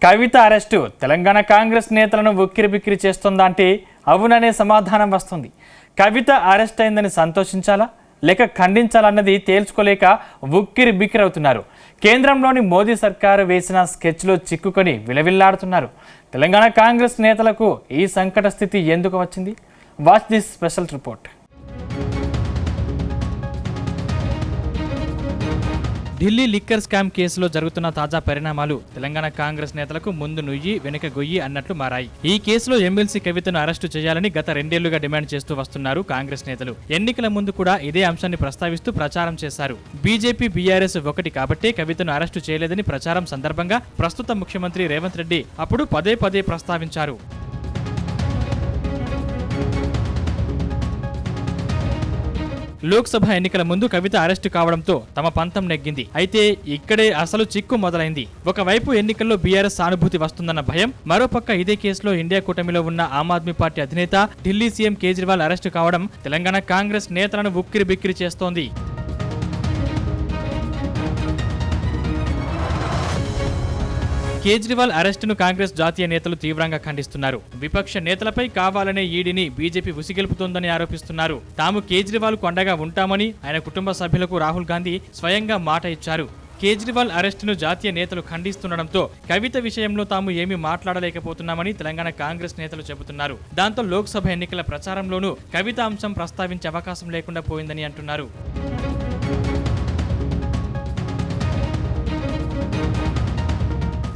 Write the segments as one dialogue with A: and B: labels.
A: కవిత arrest Telangana Congress నేతలను ఉక్కిరిబిక్కిరి చేస్తుందా అంటే అవుననే సమాధానం వస్తుంది. కవిత అరెస్ట్ అయిందని సంతోషించాలా లేక ఖండించాలన్నది తేల్చుకోలేక ఉక్కిరిబిక్కిరవుతున్నారు. కేంద్రంలోని మోదీ సర్కారు వేసిన స్కెచ్లో చిక్కుకొని విలవిల్లాడుతున్నారు. తెలంగాణ కాంగ్రెస్ నేతలకు ఈ సంకట స్థితి ఎందుకు వచ్చింది? Watch this special report. Delhi liquor scam కేసులో జరుగుతున్న తాజా పరిణామాలు తెలంగాణ కాంగ్రెస్ నేతలకు ముందు నుయ్యి వెనుక గొయ్యి అన్నట్లు మారాయి. ఈ కేసులో ఎమ్మెల్సీ కవితను అరెస్టు చేయాలని గత 2 ఏళ్లుగా డిమాండ్ చేస్తూ వస్తున్నారు కాంగ్రెస్ నేతలు. ఎన్నికల ముందు కూడా ఇదే అంశాన్ని ప్రస్తావిస్తూ ప్రచారం చేశారు. బీజేపీ బీఆర్ఎస్ ఒకటి కాబట్టే కవితను అరెస్టు చేయలేదని ప్రచారం సందర్భంగా ప్రస్తుత ముఖ్యమంత్రి రేవంత్ రెడ్డి అప్పుడు పదే పదే ప్రస్తావించారు. లోక్సభ ఎన్నికల ముందు కవిత అరెస్టు కావడంతో తమ పంతం నెగ్గింది. అయితే ఇక్కడే అసలు చిక్కు మొదలైంది. ఒకవైపు ఎన్నికల్లో బీఆర్ఎస్ సానుభూతి వస్తుందన్న భయం, మరోపక్క ఇదే కేసులో ఇండియా కూటమిలో ఉన్న ఆమ్ ఆద్మీ పార్టీ అధినేత ఢిల్లీ సీఎం కేజ్రీవాల్ అరెస్టు కావడం తెలంగాణ కాంగ్రెస్ నేతలను ఉక్కిరిబిక్కిరి చేస్తోంది. కేజ్రీవాల్ అరెస్టును కాంగ్రెస్ జాతీయ నేతలు తీవ్రంగా ఖండిస్తున్నారు. విపక్ష నేతలపై కావాలనే ఈడీని బీజేపీ ఉసిగెలుపుతోందని ఆరోపిస్తున్నారు. తాము కేజ్రీవాల్ కు అండగా ఉంటామని ఆయన కుటుంబ సభ్యులకు రాహుల్ గాంధీ స్వయంగా మాట ఇచ్చారు. కేజ్రీవాల్ అరెస్టును జాతీయ నేతలు ఖండిస్తుండటంతో కవిత విషయంలో తాము ఏమీ మాట్లాడలేకపోతున్నామని తెలంగాణ కాంగ్రెస్ నేతలు చెబుతున్నారు. దాంతో లోక్సభ ఎన్నికల ప్రచారంలోనూ కవిత అంశం ప్రస్తావించే అవకాశం లేకుండా పోయిందని అంటున్నారు.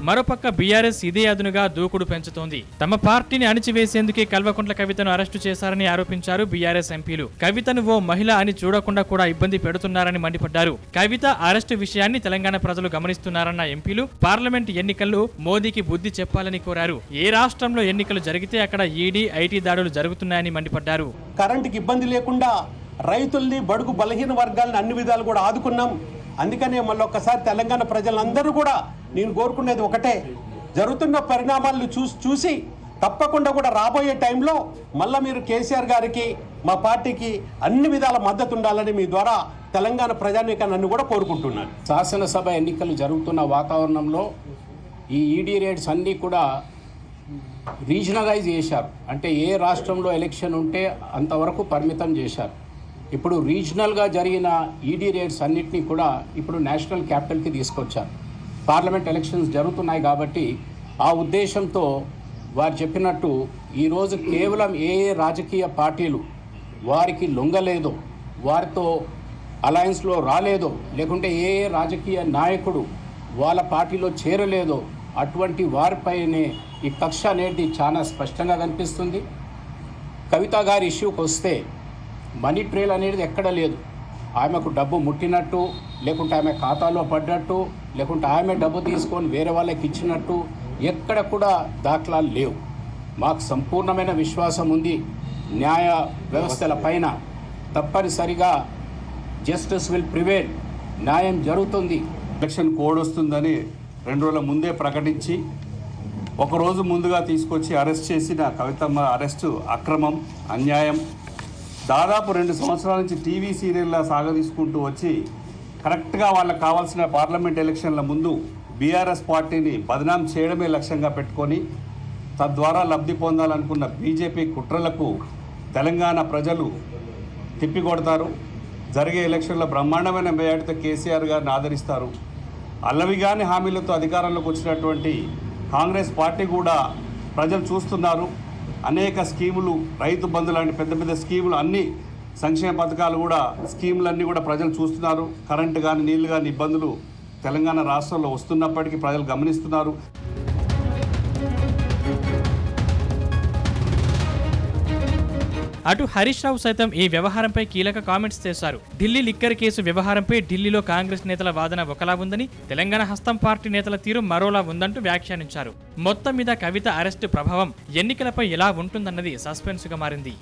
A: మరోపక్క బీఆర్ఎస్ ఇదే అదునుగా దూకుడు పెంచుతోంది. తమ పార్టీని అణిచివేసేందుకే కల్వకుంట్ల కవితను అరెస్టు చేశారని ఆరోపించారు బీఆర్ఎస్ ఎంపీలు. కవితను ఓ మహిళ అని చూడకుండా కూడా ఇబ్బంది పెడుతున్నారని మండిపడ్డారు. కవిత అరెస్టు విషయాన్ని తెలంగాణ ప్రజలు గమనిస్తున్నారన్న ఎంపీలు పార్లమెంట్ ఎన్నికల్లో మోదీకి బుద్ధి చెప్పాలని కోరారు. ఏ రాష్ట్రంలో ఎన్నికలు జరిగితే అక్కడ ఈడీ, ఐటీ దాడులు జరుగుతున్నాయని మండిపడ్డారు.
B: కరెంటుకి ఇబ్బంది లేకుండా రైతుల్ని, బడుగు బలహీన వర్గాలను అన్ని విధాలు కూడా ఆదుకున్నాం. అందుకనే మళ్ళొక్కసారి తెలంగాణ ప్రజలందరూ కూడా నేను కోరుకునేది ఒకటే, జరుగుతున్న పరిణామాలను చూసి తప్పకుండా కూడా రాబోయే టైంలో మళ్ళీ మీరు కేసీఆర్ గారికి, మా పార్టీకి అన్ని విధాల మద్దతు ఉండాలని మీ ద్వారా తెలంగాణ ప్రజానీకాన్ని కూడా కోరుకుంటున్నాను.
C: శాసనసభ ఎన్నికలు జరుగుతున్న వాతావరణంలో ఈ ఈడీ రేట్స్ అన్నీ కూడా రీజనలైజ్ చేశారు. అంటే ఏ రాష్ట్రంలో ఎలక్షన్ ఉంటే అంతవరకు పరిమితం చేశారు. ఇప్పుడు రీజనల్గా జరిగిన ఈడీ రేట్స్ అన్నింటినీ కూడా ఇప్పుడు నేషనల్ క్యాపిటల్కి తీసుకొచ్చారు. పార్లమెంట్ ఎలక్షన్స్ జరుగుతున్నాయి కాబట్టి ఆ ఉద్దేశంతో వారు చెప్పినట్టు ఈరోజు కేవలం ఏ రాజకీయ పార్టీలు వారికి లొంగలేదో, వారితో అలయన్స్లో రాలేదో, లేకుంటే ఏ రాజకీయ నాయకుడు వాళ్ళ పార్టీలో చేరలేదో అటువంటి వారిపైనే ఈ కక్ష అనేది చాలా స్పష్టంగా కనిపిస్తుంది. కవిత గారి ఇష్యూకి వస్తే మనీ ట్రేల్ అనేది ఎక్కడ లేదు. ఆమెకు డబ్బు ముట్టినట్టు, లేకుంటే ఆమె ఖాతాలో పడ్డట్టు, లేకుంటే ఆమె డబ్బు తీసుకొని వేరే వాళ్ళకి ఇచ్చినట్టు ఎక్కడ కూడా దాఖలాలు లేవు. మాకు సంపూర్ణమైన విశ్వాసం ఉంది. న్యాయ వ్యవస్థల పైన తప్పనిసరిగా జస్టిస్ విల్ ప్రివేల్, న్యాయం జరుగుతుంది.
D: ఎలక్షన్ కోడ్ వస్తుందని 2 రోజుల ముందే ప్రకటించి ఒకరోజు ముందుగా తీసుకొచ్చి అరెస్ట్ చేసిన కవితమ్మ అరెస్టు అక్రమం, అన్యాయం. దాదాపు 2 సంవత్సరాల నుంచి టీవీ సీరియల్లా సాగదీసుకుంటూ వచ్చి కరెక్ట్గా వాళ్ళకి కావాల్సిన పార్లమెంట్ ఎలక్షన్ల ముందు బీఆర్ఎస్ పార్టీని బదనాం చేయడమే లక్ష్యంగా పెట్టుకొని తద్వారా లబ్ధి పొందాలనుకున్న బీజేపీ కుట్రలకు తెలంగాణ ప్రజలు తిప్పికొడతారు. జరిగే ఎలక్షన్లో బ్రహ్మాండమైన మెజార్టీతో కేసీఆర్ గారిని ఆదరిస్తారు. అల్లవిగాని హామీలతో అధికారంలోకి వచ్చినటువంటి కాంగ్రెస్ పార్టీ కూడా ప్రజలు చూస్తున్నారు. అనేక స్కీములు, రైతు బంధు లాంటి పెద్ద పెద్ద స్కీములు, అన్ని సంక్షేమ పథకాలు కూడా, స్కీములన్నీ కూడా ప్రజలు చూస్తున్నారు. కరెంటు కానీ, నీళ్లు కానీ ఇబ్బందులు తెలంగాణ రాష్ట్రంలో వస్తున్నప్పటికీ ప్రజలు గమనిస్తున్నారు.
A: అటు హరీష్ రావు సైతం ఈ వ్యవహారంపై కీలక కామెంట్స్ చేశారు. ఢిల్లీ లిక్కర్ కేసు వ్యవహారంపై ఢిల్లీలో కాంగ్రెస్ నేతల వాదన ఒకలా ఉందని, తెలంగాణ హస్తం పార్టీ నేతల తీరు మరోలా ఉందంటూ వ్యాఖ్యానించారు. మొత్తం మీద కవిత అరెస్టు ప్రభావం ఎన్నికలపై ఎలా ఉంటుందన్నది సస్పెన్స్గా మారింది.